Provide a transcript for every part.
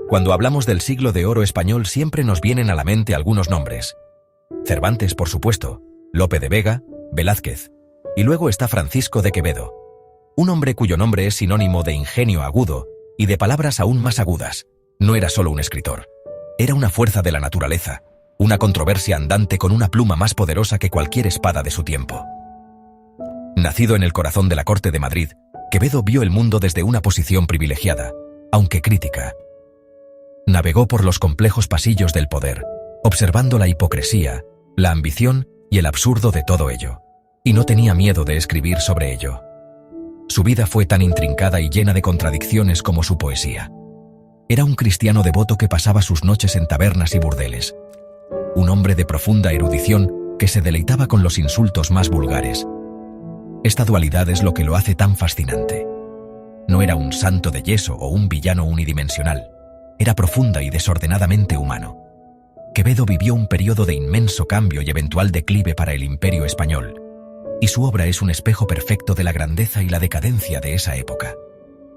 Cuando hablamos del siglo de oro español siempre nos vienen a la mente algunos nombres. Cervantes, por supuesto, Lope de Vega, Velázquez, y luego está Francisco de Quevedo. Un hombre cuyo nombre es sinónimo de ingenio agudo y de palabras aún más agudas. No era solo un escritor. Era una fuerza de la naturaleza, una controversia andante con una pluma más poderosa que cualquier espada de su tiempo. Nacido en el corazón de la corte de Madrid, Quevedo vio el mundo desde una posición privilegiada, aunque crítica. Navegó por los complejos pasillos del poder, observando la hipocresía, la ambición y el absurdo de todo ello, y no tenía miedo de escribir sobre ello. Su vida fue tan intrincada y llena de contradicciones como su poesía. Era un cristiano devoto que pasaba sus noches en tabernas y burdeles. Un hombre de profunda erudición que se deleitaba con los insultos más vulgares. Esta dualidad es lo que lo hace tan fascinante. No era un santo de yeso o un villano unidimensional. Era profunda y desordenadamente humano. Quevedo vivió un periodo de inmenso cambio y eventual declive para el Imperio español, y su obra es un espejo perfecto de la grandeza y la decadencia de esa época.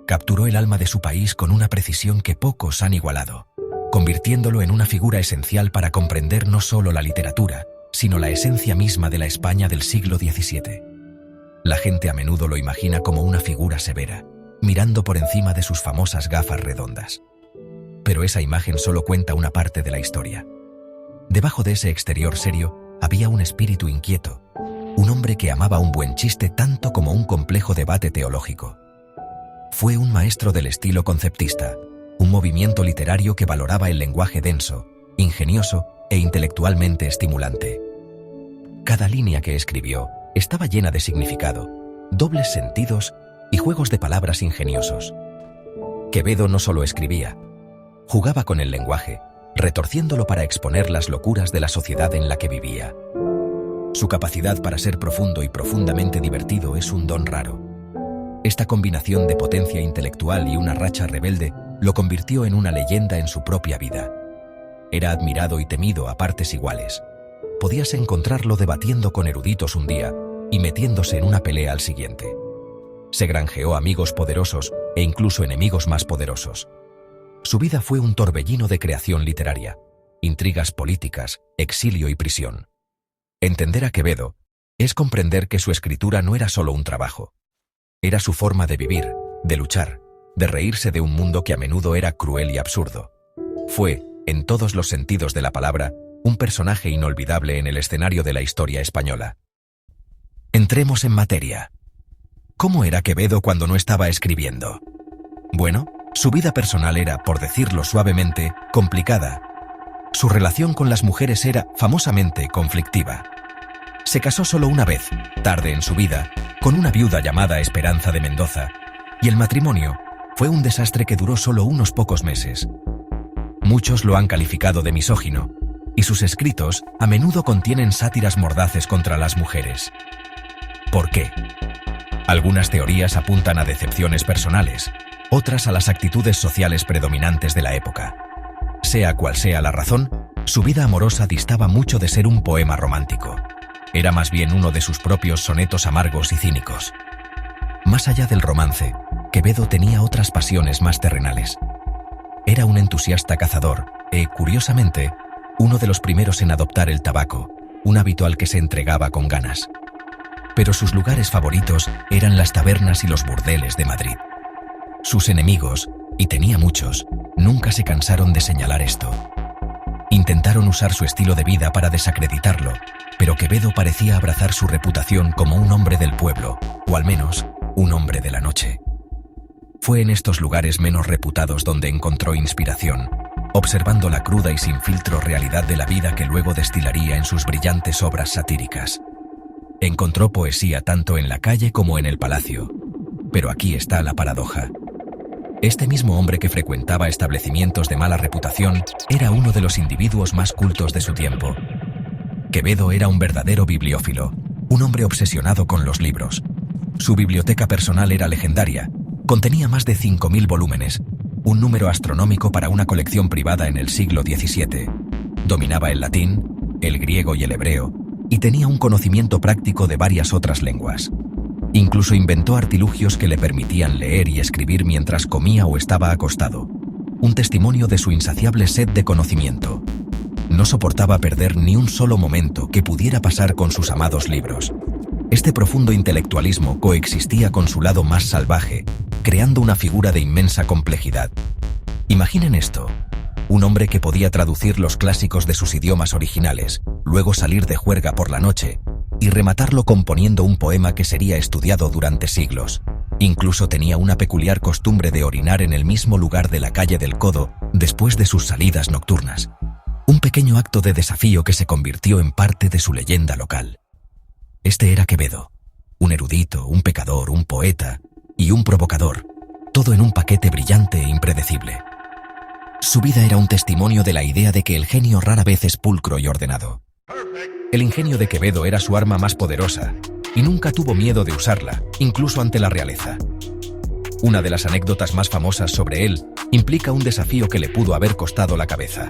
Capturó el alma de su país con una precisión que pocos han igualado, convirtiéndolo en una figura esencial para comprender no solo la literatura, sino la esencia misma de la España del siglo XVII. La gente a menudo lo imagina como una figura severa, mirando por encima de sus famosas gafas redondas. Pero esa imagen solo cuenta una parte de la historia. Debajo de ese exterior serio había un espíritu inquieto, un hombre que amaba un buen chiste tanto como un complejo debate teológico. Fue un maestro del estilo conceptista, un movimiento literario que valoraba el lenguaje denso, ingenioso e intelectualmente estimulante. Cada línea que escribió estaba llena de significado, dobles sentidos y juegos de palabras ingeniosos. Quevedo no solo escribía, jugaba con el lenguaje, retorciéndolo para exponer las locuras de la sociedad en la que vivía. Su capacidad para ser profundo y profundamente divertido es un don raro. Esta combinación de potencia intelectual y una racha rebelde lo convirtió en una leyenda en su propia vida. Era admirado y temido a partes iguales. Podías encontrarlo debatiendo con eruditos un día y metiéndose en una pelea al siguiente. Se granjeó amigos poderosos e incluso enemigos más poderosos. Su vida fue un torbellino de creación literaria, intrigas políticas, exilio y prisión. Entender a Quevedo es comprender que su escritura no era solo un trabajo. Era su forma de vivir, de luchar, de reírse de un mundo que a menudo era cruel y absurdo. Fue, en todos los sentidos de la palabra, un personaje inolvidable en el escenario de la historia española. Entremos en materia. ¿Cómo era Quevedo cuando no estaba escribiendo? Bueno, su vida personal era, por decirlo suavemente, complicada. Su relación con las mujeres era, famosamente, conflictiva. Se casó solo una vez, tarde en su vida, con una viuda llamada Esperanza de Mendoza, y el matrimonio fue un desastre que duró solo unos pocos meses. Muchos lo han calificado de misógino, y sus escritos a menudo contienen sátiras mordaces contra las mujeres. ¿Por qué? Algunas teorías apuntan a decepciones personales, otras a las actitudes sociales predominantes de la época. Sea cual sea la razón, su vida amorosa distaba mucho de ser un poema romántico. Era más bien uno de sus propios sonetos amargos y cínicos. Más allá del romance, Quevedo tenía otras pasiones más terrenales. Era un entusiasta cazador e, curiosamente, uno de los primeros en adoptar el tabaco, un hábito al que se entregaba con ganas. Pero sus lugares favoritos eran las tabernas y los burdeles de Madrid. Sus enemigos, y tenía muchos, nunca se cansaron de señalar esto. Intentaron usar su estilo de vida para desacreditarlo, pero Quevedo parecía abrazar su reputación como un hombre del pueblo, o al menos, un hombre de la noche. Fue en estos lugares menos reputados donde encontró inspiración, observando la cruda y sin filtro realidad de la vida que luego destilaría en sus brillantes obras satíricas. Encontró poesía tanto en la calle como en el palacio. Pero aquí está la paradoja. Este mismo hombre que frecuentaba establecimientos de mala reputación era uno de los individuos más cultos de su tiempo. Quevedo era un verdadero bibliófilo, un hombre obsesionado con los libros. Su biblioteca personal era legendaria, contenía más de 5.000 volúmenes, un número astronómico para una colección privada en el siglo XVII. Dominaba el latín, el griego y el hebreo, y tenía un conocimiento práctico de varias otras lenguas. Incluso inventó artilugios que le permitían leer y escribir mientras comía o estaba acostado. un testimonio de su insaciable sed de conocimiento. No soportaba perder ni un solo momento que pudiera pasar con sus amados libros. Este profundo intelectualismo coexistía con su lado más salvaje, creando una figura de inmensa complejidad. Imaginen esto: un hombre que podía traducir los clásicos de sus idiomas originales, luego salir de juerga por la noche y rematarlo componiendo un poema que sería estudiado durante siglos. Incluso tenía una peculiar costumbre de orinar en el mismo lugar de la calle del Codo después de sus salidas nocturnas. Un pequeño acto de desafío que se convirtió en parte de su leyenda local. Este era Quevedo, un erudito, un pecador, un poeta y un provocador, todo en un paquete brillante e impredecible. Su vida era un testimonio de la idea de que el genio rara vez es pulcro y ordenado. El ingenio de Quevedo era su arma más poderosa, y nunca tuvo miedo de usarla, incluso ante la realeza. Una de las anécdotas más famosas sobre él implica un desafío que le pudo haber costado la cabeza.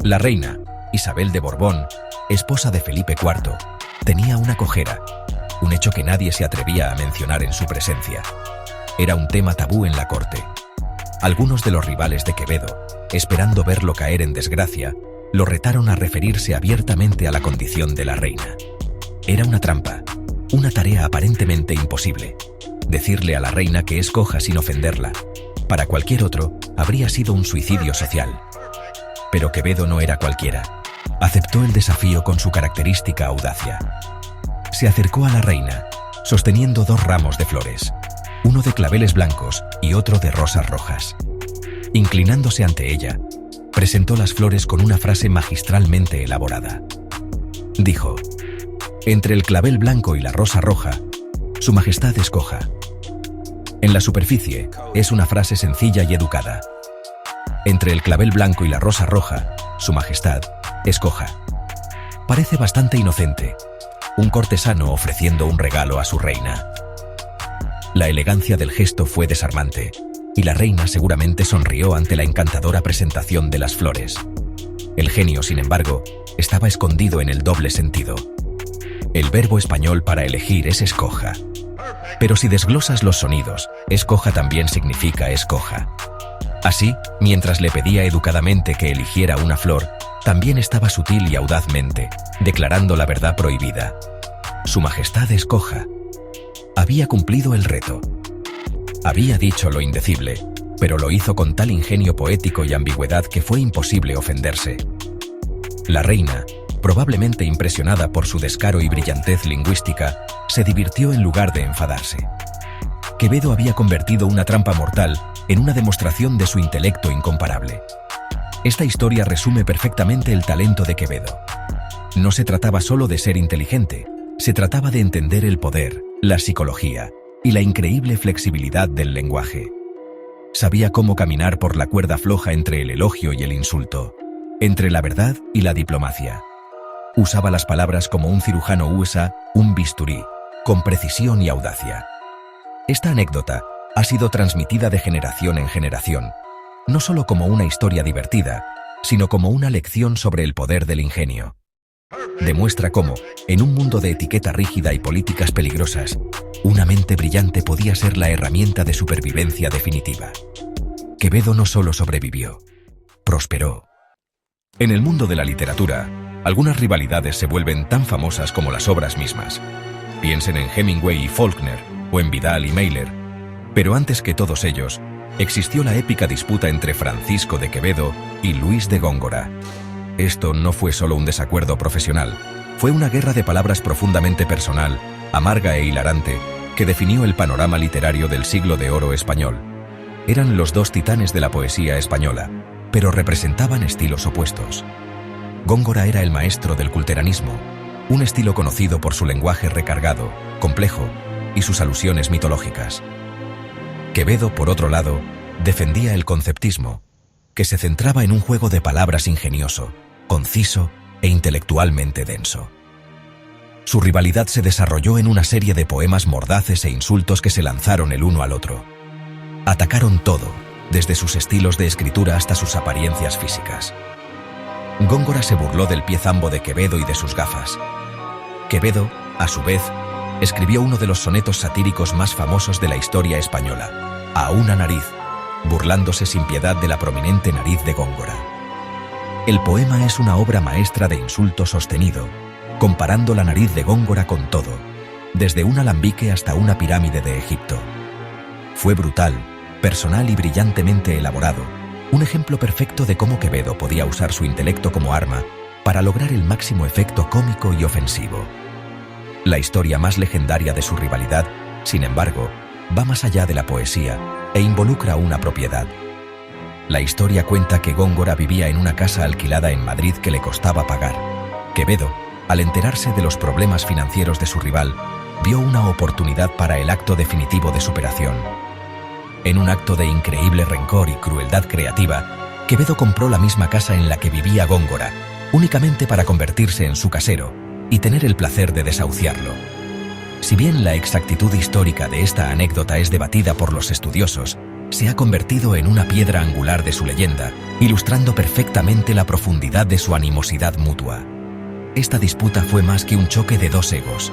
La reina, Isabel de Borbón, esposa de Felipe IV, tenía una cojera, un hecho que nadie se atrevía a mencionar en su presencia. Era un tema tabú en la corte. Algunos de los rivales de Quevedo, esperando verlo caer en desgracia, lo retaron a referirse abiertamente a la condición de la reina. Era una trampa, una tarea aparentemente imposible. Decirle a la reina que es coja sin ofenderla, para cualquier otro, habría sido un suicidio social. Pero Quevedo no era cualquiera. Aceptó el desafío con su característica audacia. Se acercó a la reina, sosteniendo 2 ramos de flores, uno de claveles blancos y otro de rosas rojas. Inclinándose ante ella, presentó las flores con una frase magistralmente elaborada. Dijo: «Entre el clavel blanco y la rosa roja, Su Majestad escoja». En la superficie, es una frase sencilla y educada. Entre el clavel blanco y la rosa roja, Su Majestad escoja. Parece bastante inocente, un cortesano ofreciendo un regalo a su reina. La elegancia del gesto fue desarmante, y la reina seguramente sonrió ante la encantadora presentación de las flores. El genio, sin embargo, estaba escondido en el doble sentido. El verbo español para elegir es escoja. Pero si desglosas los sonidos, escoja también significa escoja. Así, mientras le pedía educadamente que eligiera una flor, también estaba sutil y audazmente, declarando la verdad prohibida. Su Majestad escoja. Había cumplido el reto. Había dicho lo indecible, pero lo hizo con tal ingenio poético y ambigüedad que fue imposible ofenderse. La reina, probablemente impresionada por su descaro y brillantez lingüística, se divirtió en lugar de enfadarse. Quevedo había convertido una trampa mortal en una demostración de su intelecto incomparable. Esta historia resume perfectamente el talento de Quevedo. No se trataba solo de ser inteligente, se trataba de entender el poder, la psicología y la increíble flexibilidad del lenguaje. Sabía cómo caminar por la cuerda floja entre el elogio y el insulto, entre la verdad y la diplomacia. Usaba las palabras como un cirujano usa un bisturí, con precisión y audacia. Esta anécdota ha sido transmitida de generación en generación, no solo como una historia divertida, sino como una lección sobre el poder del ingenio. Demuestra cómo, en un mundo de etiqueta rígida y políticas peligrosas, una mente brillante podía ser la herramienta de supervivencia definitiva. Quevedo no solo sobrevivió, prosperó. En el mundo de la literatura, algunas rivalidades se vuelven tan famosas como las obras mismas. Piensen en Hemingway y Faulkner, o en Vidal y Meyler. Pero antes que todos ellos, existió la épica disputa entre Francisco de Quevedo y Luis de Góngora. Esto no fue solo un desacuerdo profesional, fue una guerra de palabras profundamente personal, amarga e hilarante, que definió el panorama literario del siglo de oro español. Eran los 2 titanes de la poesía española, pero representaban estilos opuestos. Góngora era el maestro del culteranismo, un estilo conocido por su lenguaje recargado, complejo y sus alusiones mitológicas. Quevedo, por otro lado, defendía el conceptismo, que se centraba en un juego de palabras ingenioso, conciso e intelectualmente denso. Su rivalidad se desarrolló en una serie de poemas mordaces e insultos que se lanzaron el uno al otro. Atacaron todo, desde sus estilos de escritura hasta sus apariencias físicas. Góngora se burló del pie zambo de Quevedo y de sus gafas. Quevedo, a su vez, escribió uno de los sonetos satíricos más famosos de la historia española, A una nariz, burlándose sin piedad de la prominente nariz de Góngora. El poema es una obra maestra de insulto sostenido, comparando la nariz de Góngora con todo, desde un alambique hasta una pirámide de Egipto. Fue brutal, personal y brillantemente elaborado, un ejemplo perfecto de cómo Quevedo podía usar su intelecto como arma para lograr el máximo efecto cómico y ofensivo. La historia más legendaria de su rivalidad, sin embargo, va más allá de la poesía e involucra una propiedad. La historia cuenta que Góngora vivía en una casa alquilada en Madrid que le costaba pagar. Quevedo, al enterarse de los problemas financieros de su rival, vio una oportunidad para el acto definitivo de superación. En un acto de increíble rencor y crueldad creativa, Quevedo compró la misma casa en la que vivía Góngora, únicamente para convertirse en su casero y tener el placer de desahuciarlo. Si bien la exactitud histórica de esta anécdota es debatida por los estudiosos, se ha convertido en una piedra angular de su leyenda, ilustrando perfectamente la profundidad de su animosidad mutua. Esta disputa fue más que un choque de dos egos.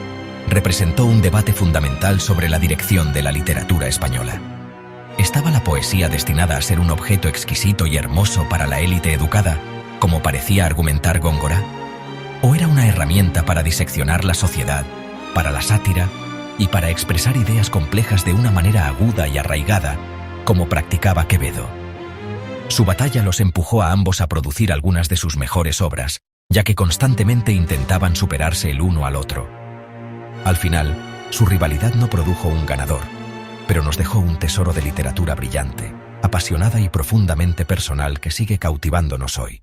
Representó un debate fundamental sobre la dirección de la literatura española. ¿Estaba la poesía destinada a ser un objeto exquisito y hermoso para la élite educada, como parecía argumentar Góngora? ¿O era una herramienta para diseccionar la sociedad, para la sátira y para expresar ideas complejas de una manera aguda y arraigada, como practicaba Quevedo? Su batalla los empujó a ambos a producir algunas de sus mejores obras, ya que constantemente intentaban superarse el uno al otro. Al final, su rivalidad no produjo un ganador, pero nos dejó un tesoro de literatura brillante, apasionada y profundamente personal que sigue cautivándonos hoy.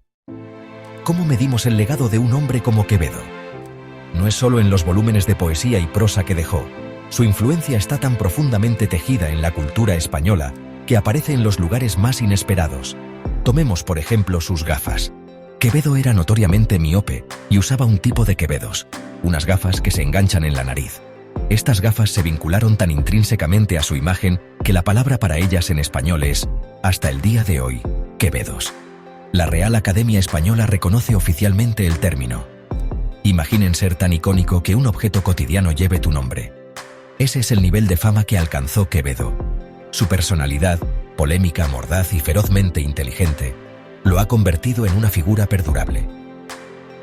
¿Cómo medimos el legado de un hombre como Quevedo? No es solo en los volúmenes de poesía y prosa que dejó. Su influencia está tan profundamente tejida en la cultura española que aparece en los lugares más inesperados. Tomemos por ejemplo sus gafas. Quevedo era notoriamente miope y usaba un tipo de quevedos, unas gafas que se enganchan en la nariz. Estas gafas se vincularon tan intrínsecamente a su imagen que la palabra para ellas en español es, hasta el día de hoy, quevedos. La Real Academia Española reconoce oficialmente el término. Imaginen ser tan icónico que un objeto cotidiano lleve tu nombre. Ese es el nivel de fama que alcanzó Quevedo. Su personalidad, polémica, mordaz y ferozmente inteligente, lo ha convertido en una figura perdurable.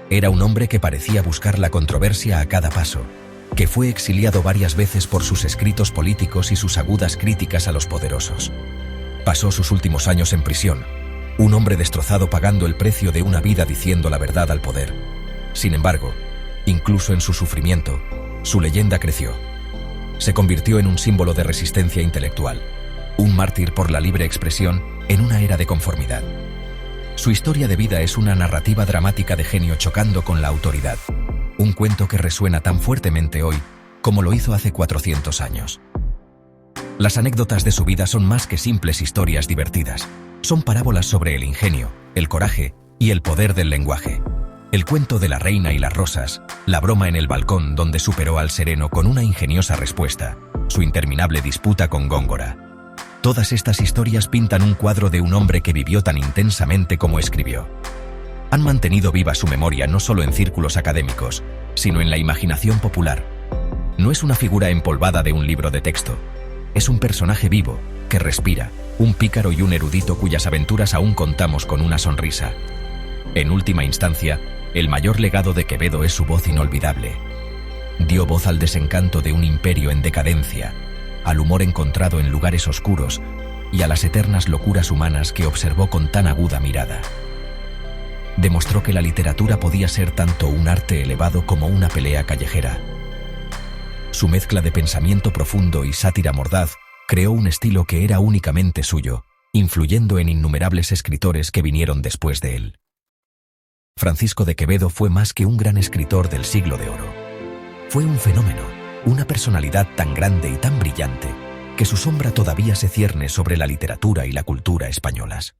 Era un hombre que parecía buscar la controversia a cada paso, que fue exiliado varias veces por sus escritos políticos y sus agudas críticas a los poderosos. Pasó sus últimos años en prisión, un hombre destrozado pagando el precio de una vida diciendo la verdad al poder. Sin embargo, incluso en su sufrimiento, su leyenda creció. Se convirtió en un símbolo de resistencia intelectual, un mártir por la libre expresión en una era de conformidad. Su historia de vida es una narrativa dramática de genio chocando con la autoridad, un cuento que resuena tan fuertemente hoy como lo hizo hace 400 años. Las anécdotas de su vida son más que simples historias divertidas, son parábolas sobre el ingenio, el coraje y el poder del lenguaje. El cuento de la reina y las rosas, la broma en el balcón donde superó al sereno con una ingeniosa respuesta, su interminable disputa con Góngora. Todas estas historias pintan un cuadro de un hombre que vivió tan intensamente como escribió. Han mantenido viva su memoria no solo en círculos académicos, sino en la imaginación popular. No es una figura empolvada de un libro de texto, es un personaje vivo, que respira, un pícaro y un erudito cuyas aventuras aún contamos con una sonrisa. En última instancia, el mayor legado de Quevedo es su voz inolvidable. Dio voz al desencanto de un imperio en decadencia, al humor encontrado en lugares oscuros y a las eternas locuras humanas que observó con tan aguda mirada. Demostró que la literatura podía ser tanto un arte elevado como una pelea callejera. Su mezcla de pensamiento profundo y sátira mordaz creó un estilo que era únicamente suyo, influyendo en innumerables escritores que vinieron después de él. Francisco de Quevedo fue más que un gran escritor del siglo de oro. Fue un fenómeno, una personalidad tan grande y tan brillante, que su sombra todavía se cierne sobre la literatura y la cultura españolas.